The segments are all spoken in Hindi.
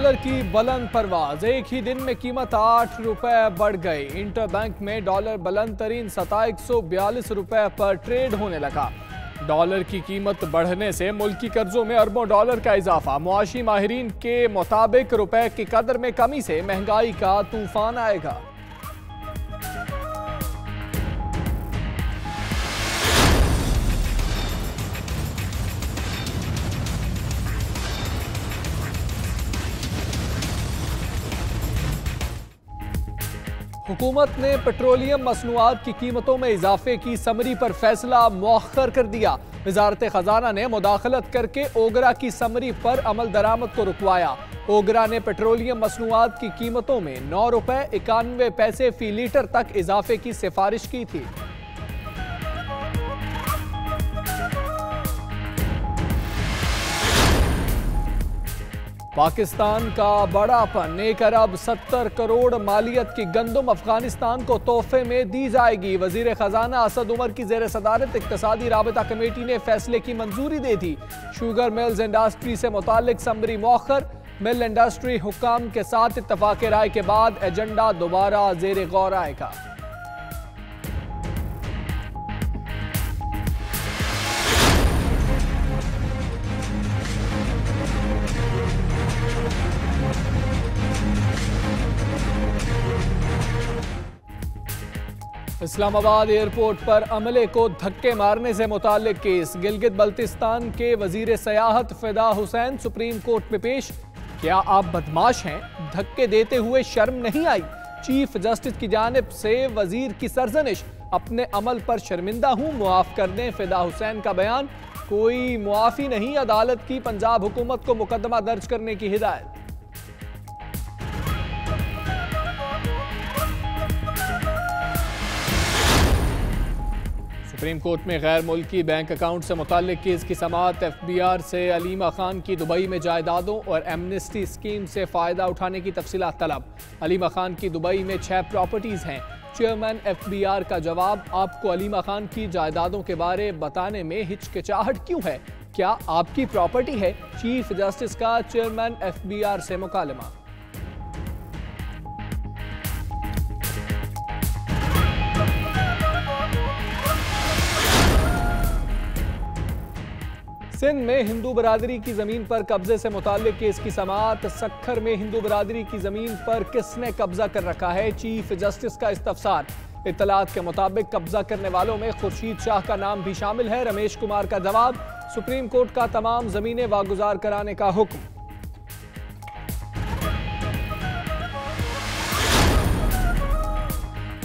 डॉलर की बुलंद परवाज, एक ही दिन में कीमत 8 रुपए बढ़ गई। इंटरबैंक में डॉलर बुलंद तरीन सतह 142 रुपए पर ट्रेड होने लगा। डॉलर की कीमत बढ़ने से मुल्की कर्जों में अरबों डॉलर का इजाफा। मुआशी माहिरीन के मुताबिक रुपए की कदर में कमी से महंगाई का तूफान आएगा। हुकूमत ने पेट्रोलियम मसनूआत की कीमतों में इजाफे की समरी पर फैसला मौखर कर दिया। वजारत खजाना ने मुदाखलत करके ओगरा की समरी पर अमल दरामद को रुकवाया। ओगरा ने पेट्रोलियम मसनूआत की कीमतों में 9 रुपए 91 पैसे फी लीटर तक इजाफे की सिफारिश की थी। पाकिस्तान का बड़ापन, 1 अरब 70 करोड़ मालियत की गंदम अफगानिस्तान को तोहफे में दी जाएगी। वजीर खजाना असद उमर की जेर सदारत इक्तसादी राबता कमेटी ने फैसले की मंजूरी दे दी। शुगर मिल्स इंडस्ट्री से मुतालिक समरी मौखर, मिल इंडस्ट्री हुक्काम के साथ इत्तफाक राय के बाद एजेंडा दोबारा जेर गौर आएगा। इस्लामाबाद एयरपोर्ट पर अमले को धक्के मारने से मुताल्लिक केस, गिलगित बल्तिस्तान के वजीर सयाहत फिदा हुसैन सुप्रीम कोर्ट में पेश। क्या आप बदमाश हैं? धक्के देते हुए शर्म नहीं आई? चीफ जस्टिस की जानिब से वजीर की सरजनिश, अपने अमल पर शर्मिंदा हूं, मुआफ कर दें। फिदा हुसैन का बयान, कोई मुआफी नहीं, अदालत की पंजाब हुकूमत को मुकदमा दर्ज करने की हिदायत। सुप्रीम कोर्ट में गैर मुल्की बैंक अकाउंट से मुताल्लिक केस की समाअत। FBI से अलीमा खान की दुबई में जायदादों और एमनेस्टी स्कीम से फ़ायदा उठाने की तफसीलात तलब। अलीमा खान की दुबई में 6 प्रॉपर्टीज़ हैं। चेयरमैन FBI का जवाब, आपको अलीमा खान की जायदादों के बारे बताने में हिचकिचाहट क्यों है? क्या आपकी प्रॉपर्टी है? चीफ जस्टिस का चेयरमैन FBI से मुकालमा। सिंध में हिंदू बरादरी की जमीन पर कब्जे से मुताल्लिक केस की समाअत। सक्खर में हिंदू बरादरी की जमीन पर किसने कब्जा कर रखा है? चीफ जस्टिस का इस्तफसार। इत्तलात के मुताबिक कब्जा करने वालों में खुर्शीद शाह का नाम भी शामिल है। रमेश कुमार का जवाब, सुप्रीम कोर्ट का तमाम जमीनें वागुजार कराने का हुक्म।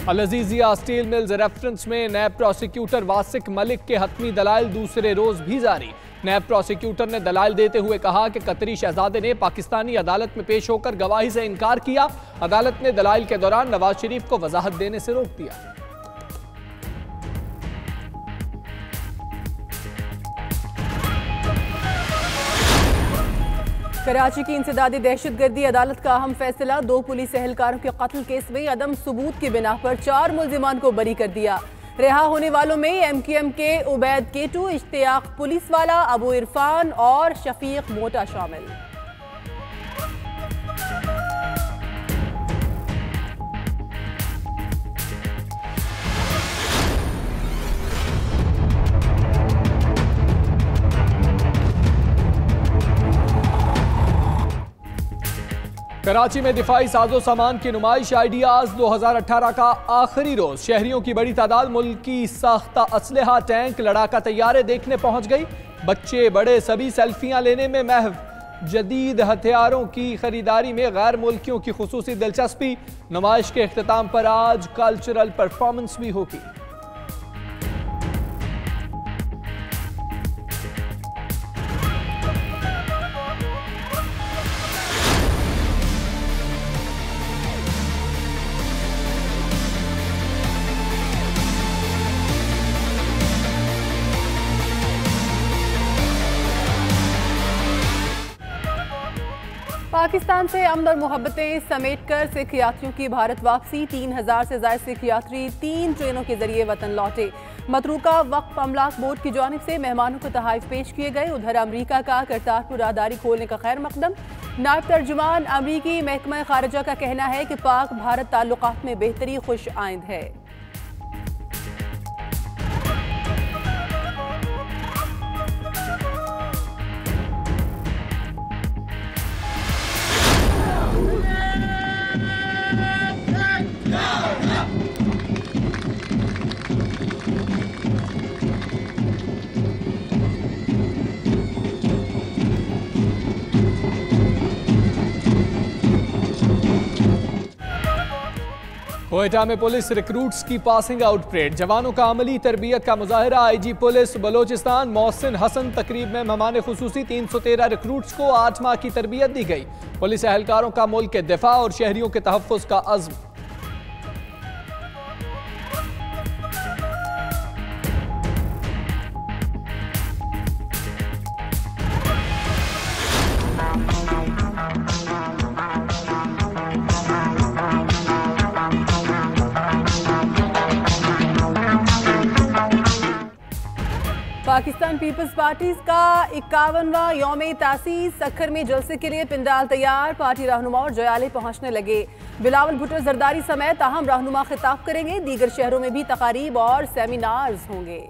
अल-अजीजिया स्टील मिल्स रेफरेंस में नैब प्रोसिक्यूटर वासिक मलिक के हतमी दलाइल दूसरे रोज भी जारी। नैब प्रोसिक्यूटर ने दलाइल देते हुए कहा कि कतरी शहजादे ने पाकिस्तानी अदालत में पेश होकर गवाही से इनकार किया। अदालत ने दलाइल के दौरान नवाज शरीफ को वजाहत देने से रोक दिया। कराची की इंसदादी दहशतगर्दी अदालत का अहम फैसला, 2 पुलिस एहलकारों के कत्ल केस में अदम सबूत की बिना पर 4 मुल्जिमान को बरी कर दिया। रिहा होने वालों में MQM के उबैद केटू, इश्तियाक पुलिस वाला, अबू इरफान और शफीक मोटा शामिल। कराची में दिफाई साजो सामान की नुमाइश, आइडियाज 2018 का आखिरी रोज। शहरियों की बड़ी तादाद मुल्क की साख्ता असलहा, टैंक, लड़ाका तैयारे देखने पहुंच गई। बच्चे बड़े सभी सेल्फियां लेने में महव। जदीद हथियारों की खरीदारी में गैर मुल्कियों की खुसूसी दिलचस्पी। नुमाइश के इख्तिताम पर आज कल्चरल परफॉर्मेंस भी होगी। पाकिस्तान से अमन और मोहब्बतें समेटकर सिख यात्रियों की भारत वापसी। 3000 से ज्यादा सिख यात्री 3 ट्रेनों के जरिए वतन लौटे। मतरूका वक्फ अमलाक बोर्ड की जानिब से मेहमानों को तोहफे पेश किए गए। उधर अमरीका का करतारपुर राहदारी खोलने का खैर मकदम। नायब तर्जुमान अमरीकी महकमा खारिजा का कहना है कि पाक भारत ताल्लुकात में बेहतरी खुश आइंद है। क्वेटा में पुलिस रिक्रूट्स की पासिंग आउट परेड। जवानों का अमली तरबियत का मुजाहरा। आईजी पुलिस बलोचिस्तान मोहसिन हसन तकरीब में मेहमान खुसूसी 313 रिक्रूट्स को 8 माह की तरबियत दी गई। पुलिस एहलकारों का मुल्क के दिफा और शहरियों के तहफ़्फ़ुज़ का अज़्म। पाकिस्तान पीपल्स पार्टी का 51वां यौम तासीस। सक्खर में जलसे के लिए पिंडाल तैयार। पार्टी रहनुमा और जयाले पहुंचने लगे। बिलावल भुट्टो जरदारी समेत अहम रहनुमा खिताब करेंगे। दीगर शहरों में भी तकारीब और सेमिनार्स होंगे।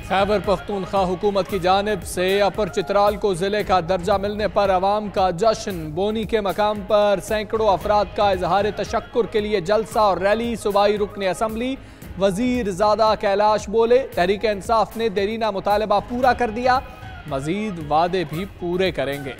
खैबर पख्तूनख्वा हुकूमत की जानिब से अपर चित्राल को जिले का दर्जा मिलने पर अवाम का जश्न। बोनी के मकाम पर सैकड़ों अफराद का इजहार तशक्कुर के लिए जलसा और रैली। सूबाई रुकन असम्बली वजीर ज़ादा कैलाश बोले, तहरीक इंसाफ ने देरीना मुतालबा पूरा कर दिया, मजीद वादे भी पूरे करेंगे।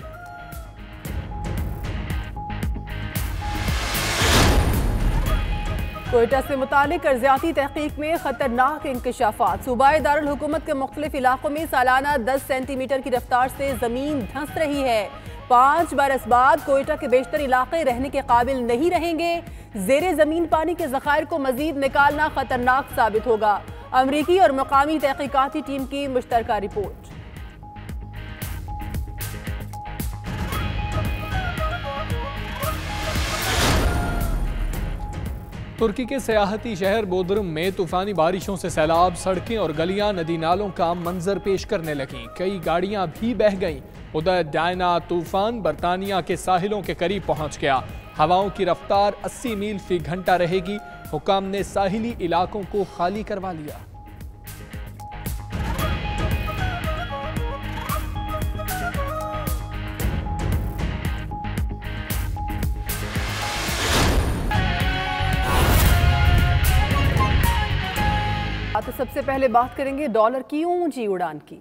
क्वेटा से मुतालिक अर्जियाती तहकीक में खतरनाक इंकशाफात। सूबाई दारुल हुकूमत के मुख्तलिफ इलाकों में सालाना 10 सेंटीमीटर की रफ्तार से जमीन धंस रही है। 5 बरस बाद क्वेटा के बेशतर इलाके रहने के काबिल नहीं रहेंगे। जेरे जमीन पानी के जखायर को मजीद निकालना खतरनाक साबित होगा। अमरीकी और मकामी तहकीकाती टीम की मुश्तरका रिपोर्ट। तुर्की के सियाहती शहर बोदरम में तूफानी बारिशों से सैलाब, सड़कें और गलियां नदी नालों का मंजर पेश करने लगीं। कई गाड़ियां भी बह गईं। उधर डायना तूफान बरतानिया के साहिलों के करीब पहुंच गया। हवाओं की रफ्तार 80 मील फी घंटा रहेगी। हुकाम ने साहिली इलाकों को खाली करवा लिया। तो सबसे पहले बात करेंगे डॉलर की ऊंची उड़ान की।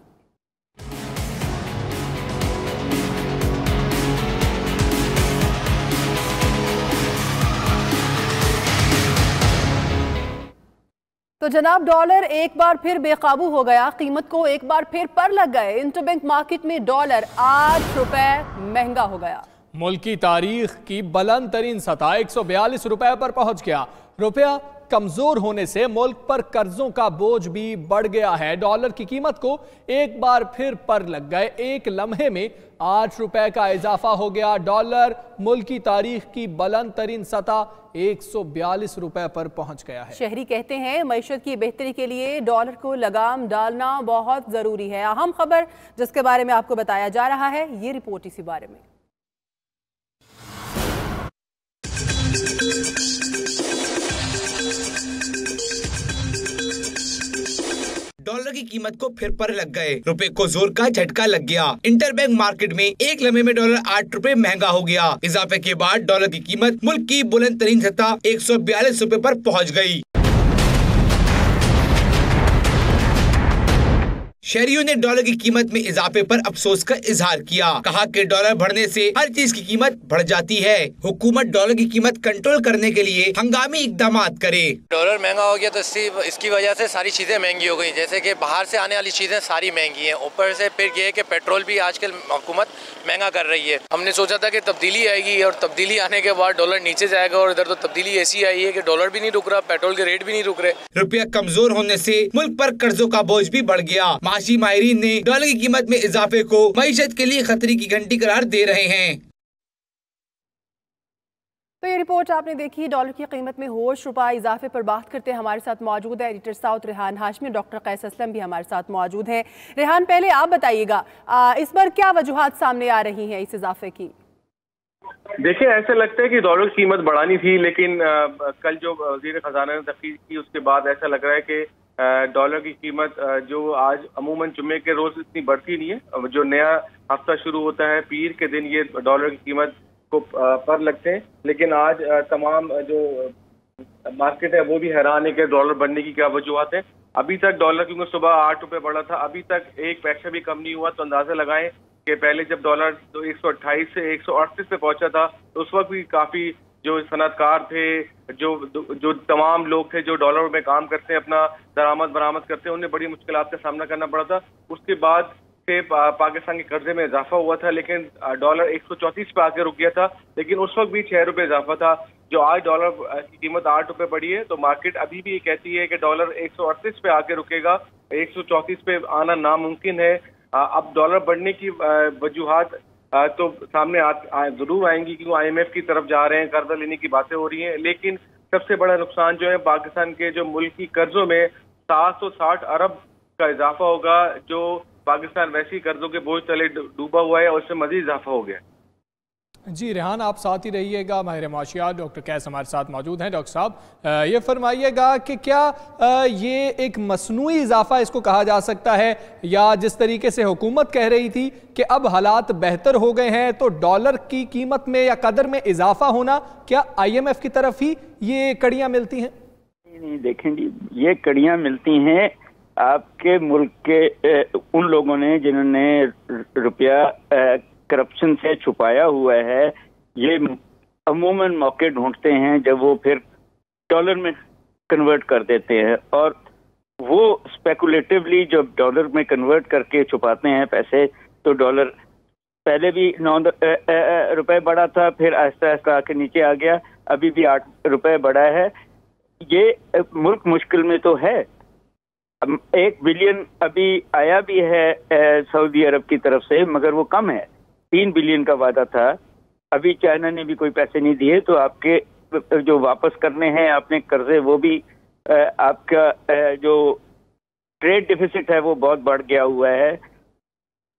तो जनाब, डॉलर एक बार फिर बेकाबू हो गया। कीमत को एक बार फिर पर लग गए। इंटरबैंक मार्केट में डॉलर 8 रुपए महंगा हो गया। मुल्क की तारीख की बुलंद तरीन सतह 142 रुपए पर पहुंच गया। रुपया कमजोर होने से मुल्क पर कर्जों का बोझ भी बढ़ गया है। डॉलर की कीमत को एक बार फिर पर लग गए। एक लम्हे में 8 रुपए का इजाफा हो गया। डॉलर मुल्क की तारीख की बुलंद तरीन सतह 142 रुपए पर पहुंच गया है। शहरी कहते हैं मईशत की बेहतरी के लिए डॉलर को लगाम डालना बहुत जरूरी है। अहम खबर जिसके बारे में आपको बताया जा रहा है, ये रिपोर्ट इसी बारे में। डॉलर की कीमत को फिर पर लग गए। रुपए को जोर का झटका लग गया। इंटरबैंक मार्केट में एक लम्हे में डॉलर 8 रुपए महंगा हो गया। इजाफे के बाद डॉलर की कीमत मुल्क की बुलंद तरीन सतह 142 रुपए पर पहुंच गई। शहरियों ने डॉलर की कीमत में इजाफे पर अफसोस का इजहार किया। कहा कि डॉलर बढ़ने से हर चीज की कीमत बढ़ जाती है। हुकूमत डॉलर की कीमत कंट्रोल करने के लिए हंगामी इकदाम करे। डॉलर महंगा हो गया तो इसकी वजह से सारी चीजें महंगी हो गई, जैसे कि बाहर से आने वाली चीजें सारी महंगी हैं। ऊपर से फिर ये है कि पेट्रोल भी आजकल हुकूमत महंगा कर रही है। हमने सोचा था कि तब्दीली आएगी और तब्दीली आने के बाद डॉलर नीचे जाएगा, और इधर तो तब्दीली ऐसी आई है कि डॉलर भी नहीं रुक रहा, पेट्रोल के रेट भी नहीं रुक रहे। रुपया कमजोर होने से मुल्क पर कर्जों का बोझ भी बढ़ गया। माशी माहिरीन ने डॉलर की कीमत में इजाफे को मईशत के लिए खतरे की घंटी करार दे रहे हैं। तो ये रिपोर्ट आपने देखी डॉलर की कीमत में होश रुपया इजाफे पर बात करते हमारे साथ मौजूद है editor south Rehan Hashmi, doctor Qais Aslam भी हमारे साथ मौजूद है। रेहान, पहले आप बताइएगा इस बार क्या वजूहात सामने आ रही हैं इस इजाफे की? देखिए, ऐसा लगता है कि डॉलर की कीमत बढ़ानी थी, लेकिन कल जो वज़ीर ख़ज़ाना ने तक़रीर की उसके बाद ऐसा लग रहा है कि डॉलर की कीमत जो आज अमूमन जुम्मे के रोज इतनी बढ़ती नहीं है। जो नया हफ्ता शुरू होता है पीर के दिन ये डॉलर की कीमत को पर लगते हैं, लेकिन आज तमाम जो मार्केट है वो भी हैरान है कि डॉलर बढ़ने की क्या वजूहत है। अभी तक डॉलर क्योंकि सुबह 8 रुपए बढ़ा था, अभी तक एक पैसा भी कम नहीं हुआ। तो अंदाजा लगाएं कि पहले जब डॉलर तो 128 से 138 पे पहुंचा था तो उस वक्त भी काफी जो सनतकार थे, जो तमाम लोग थे जो डॉलर में काम करते हैं, अपना दरामद बरामद करते हैं, उन्हें बड़ी मुश्किलात का सामना करना पड़ा था। उसके बाद से पाकिस्तान के कर्जे में इजाफा हुआ था, लेकिन डॉलर 134 पे आके रुक गया था, लेकिन उस वक्त भी 6 रुपए इजाफा था। जो आज डॉलर की कीमत 8 रुपए बढ़ी है, तो मार्केट अभी भी ये कहती है कि डॉलर 138 पे आके रुकेगा, 134 पे आना नामुमकिन है। अब डॉलर बढ़ने की वजूहात तो सामने जरूर आएंगी, क्योंकि IMF की तरफ जा रहे हैं, कर्जा लेने की बातें हो रही हैं, लेकिन सबसे बड़ा नुकसान जो है पाकिस्तान के जो मुल्की कर्जों में 760 अरब का इजाफा होगा, जो पाकिस्तान वैसे ही कर्जों के बोझ तले डूबा हुआ है और उसमें मजीद इजाफा हो गया। जी रेहान, आप साथ ही रहिएगा। माहिर माशियात डॉक्टर कैस हमारे साथ मौजूद हैं। डॉक्टर साहब, ये फरमाइएगा कि क्या ये एक मसनूई इजाफा इसको कहा जा सकता है, या जिस तरीके से हुकूमत कह रही थी कि अब हालात बेहतर हो गए हैं तो डॉलर की कीमत में या कदर में इजाफा होना, क्या IMF की तरफ ही ये कड़ियाँ मिलती हैं? नहीं, देखें जी, ये कड़ियाँ मिलती हैं आपके मुल्क के उन लोगों ने जिन्होंने रुपया करप्शन से छुपाया हुआ है। ये अमूमन मौके ढूंढते हैं जब वो फिर डॉलर में कन्वर्ट कर देते हैं, और वो स्पेकुलेटिवली जब डॉलर में कन्वर्ट करके छुपाते हैं पैसे, तो डॉलर पहले भी 9 रुपए बढ़ा था, फिर आहिस्ता आहिस्ता आके नीचे आ गया, अभी भी 8 रुपए बढ़ा है। ये मुल्क मुश्किल में तो है। 1 बिलियन अभी आया भी है सऊदी अरब की तरफ से, मगर वो कम है। 3 बिलियन का वादा था, अभी चाइना ने भी कोई पैसे नहीं दिए, तो आपके जो वापस करने हैं आपने कर्जे, वो भी आपका जो ट्रेड डिफिसिट है वो बहुत बढ़ गया हुआ है।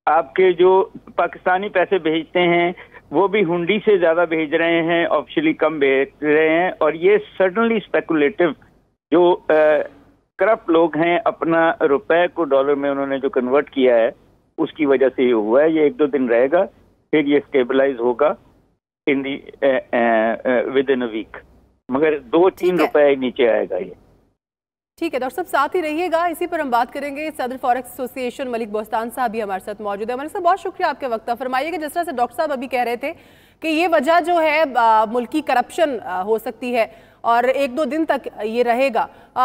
आपके जो पाकिस्तानी पैसे भेजते हैं वो भी हुंडी से ज्यादा भेज रहे हैं, ऑफिशियली कम भेज रहे हैं, और ये सडनली स्पेकुलेटिव जो करप्ट लोग हैं, अपना रुपए को डॉलर में उन्होंने जो कन्वर्ट किया है उसकी वजह से ये हुआ है। ये 1-2 दिन रहेगा, फिर ये स्टेबलाइज होगा इन दी विद इन अ वीक, मगर 2-3 रुपए नीचे आएगा ये। ठीक है डॉक्टर साहब, साथ ही रहिएगा, इसी पर हम बात करेंगे। सदर फॉरेक्स एसोसिएशन मलिक बोस्तान साहब भी हमारे साथ मौजूद है। मलिक साहब, बहुत शुक्रिया आपके वक्त। फरमाइएगा, जिस तरह से डॉक्टर साहब अभी कह रहे थे कि ये वजह जो है मुल्की करप्शन हो सकती है और 1-2 दिन तक ये रहेगा,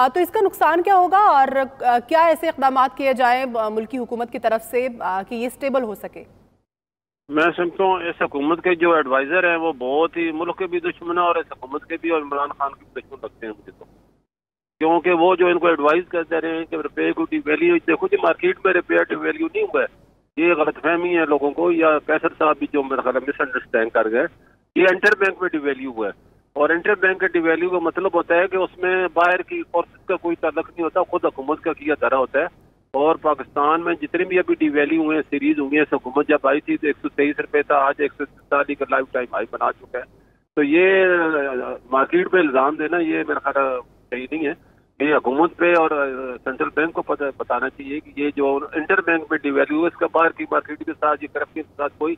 तो इसका नुकसान क्या होगा और क्या ऐसे इक़दाम किए जाए मुल्की हुकूमत की तरफ से कि ये स्टेबल हो सके? मैं समझता हूँ इस हुकूमत के जो एडवाइजर हैं वो बहुत ही मुल्क के भी दुश्मन है और इस हुकूमत के भी, और इमरान खान के भी दुश्मन लगते हैं मुझे तो, क्योंकि वो जो इनको एडवाइस करते रहे हैं कि रुपये को डिवैल्यू, देखो जी मार्केट में रुपया डिवैल्यू नहीं हुआ है, ये गलतफहमी है लोगों को, या कैसर साहब भी जो मेरा ख्याल मिसअंडरस्टैंड कर गए। ये इंटर बैंक में डिवैल्यू हुआ है, और इंटर बैंक के डिवैल्यू का मतलब होता है कि उसमें बाहर की फोर्सेस का कोई ताल्लुक नहीं होता, खुद हुकूमत का किया धरा होता है। और पाकिस्तान में जितने भी अभी डिवैल्यू हुए हैं, सीरीज हुई है, हुकूमत जब आई थी तो 123 रुपये था, आज 147 का लाइफ टाइम हाई बना चुका है। तो ये मार्केट पे इल्जाम देना ये मेरा ख्याल सही नहीं है। ये हुकूमत पे और सेंट्रल बैंक को बताना चाहिए कि ये जो इंटर बैंक में डिवैल्यू है, इसका बाहर की मार्केट के साथ, ये करप्शन के साथ कोई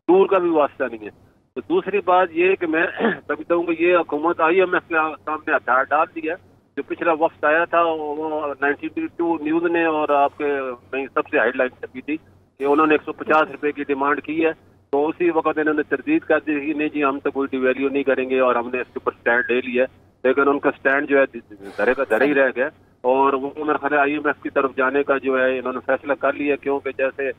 दूर का भी वास्ता नहीं है। तो दूसरी बात ये कि मैं समझता हूँ कि ये हुकूमत IMF के सामने हथियार डाल दिया, जो पिछला वक्त आया था वो 92 न्यूज ने और आपके सबसे हेडलाइन छपी थी कि उन्होंने 150 रुपए की डिमांड की है। तो उसी वक्त इन्होंने तरदीद कर दी कि नहीं जी हम तो कोई डिवैल्यू नहीं करेंगे और हमने इसके ऊपर स्टैंड ले लिया। लेकिन उनका स्टैंड जो है धरे का धरे ही रह गया और वो मेरे ख्याल IMF की तरफ जाने का जो है इन्होंने फैसला कर लिया, क्योंकि जैसे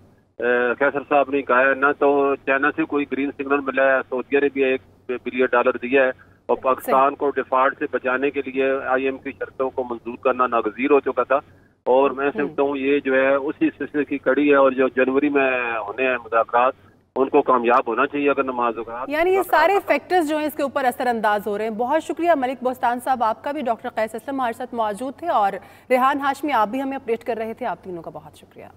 कैसर साहब ने कहा है ना, तो चाइना से कोई ग्रीन सिग्नल मिला है, सऊदी अरेबिया $1 बिलियन दिया है और पाकिस्तान को डिफॉल्ट से बचाने के लिए IMF की शर्तों को मंजूर करना नागजीर हो चुका था। और मैं समझता हूँ ये जो है उसी सिलसिले की कड़ी है और जो जनवरी में होने हैं मुज़ाकरात उनको कामयाब होना चाहिए अगर नमाज होगा। यानी ये सारे फैक्टर्स जो हैं इसके ऊपर असरअंदाज हो रहे हैं। बहुत शुक्रिया मलिक बोस्तान साहब आपका भी, डॉक्टर कैस असलम हमारे साथ मौजूद थे और रेहान हाशमी आप भी हमें अपडेट कर रहे थे। आप तीनों का बहुत शुक्रिया।